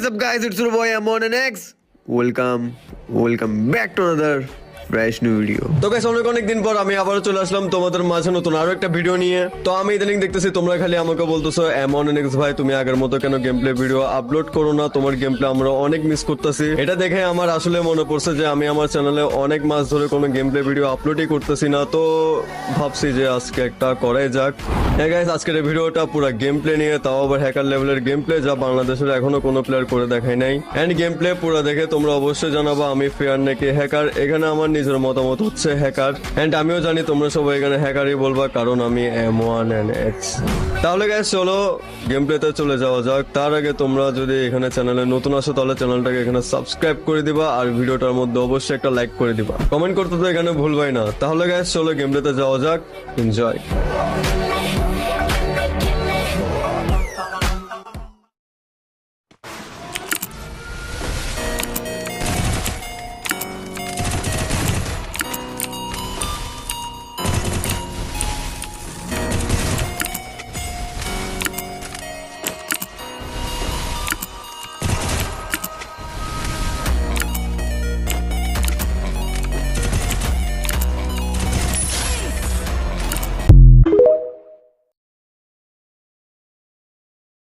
up guys, it's your boy Amon and X. Welcome back to another fresh new video. তো guys অনেক দিন পর আমি আবারো চলে আসলাম তোমাদের মাঝে নতুন আরো একটা ভিডিও নিয়ে। তো আমি ইদানিং দেখতেছি তোমরা খালি আমাকে বলতেছো এমন এক্স ভাই তুমি আগের মতো কেন গেম প্লে ভিডিও আপলোড করো না, তোমার গেম প্লে আমরা অনেক মিস করতেছি। এটা দেখে আমার আসলে মনে পড়ছে যে আমি আমার চ্যানেলে অনেক মাস ধরে কোনো গেম প্লে ভিডিও আপলোডই করতেছি না, তো ভাবছি যে আজকে একটা করাই যাক। হ্যাঁ গাইস, আজকের এই ভিডিওটা পুরো গেম প্লে নিয়ে, তাও আবার হ্যাকার লেভেলের গেম প্লে, যা বাংলাদেশের এখনো কোনো প্লেয়ার করে দেখায় নাই। এন্ড গেম প্লে পুরো দেখে তোমরা অবশ্যই জানাবো আমি ফেয়ার নাকি হ্যাকার। এখানে আমার নিজের মতামত হচ্ছে হ্যাকার, এন্ড আমিও জানি তোমরা সবাই এখানে হ্যাকারই বলবা কারণ আমি M1NX। তাহলে গাইস চলো গেম প্লেতে চলে যাওয়া যাক। তার আগে তোমরা যদি এখানে চ্যানেলে নতুন আসো তাহলে চ্যানেলটাকে এখানে সাবস্ক্রাইব করে দিবা, আর ভিডিওটার মধ্যে অবশ্যই একটা লাইক করে দিবা, কমেন্ট করতে তো এখানে ভুলবাই না। তাহলে গাইস চলো গেম প্লেতে যাওয়া যাক, এনজয়।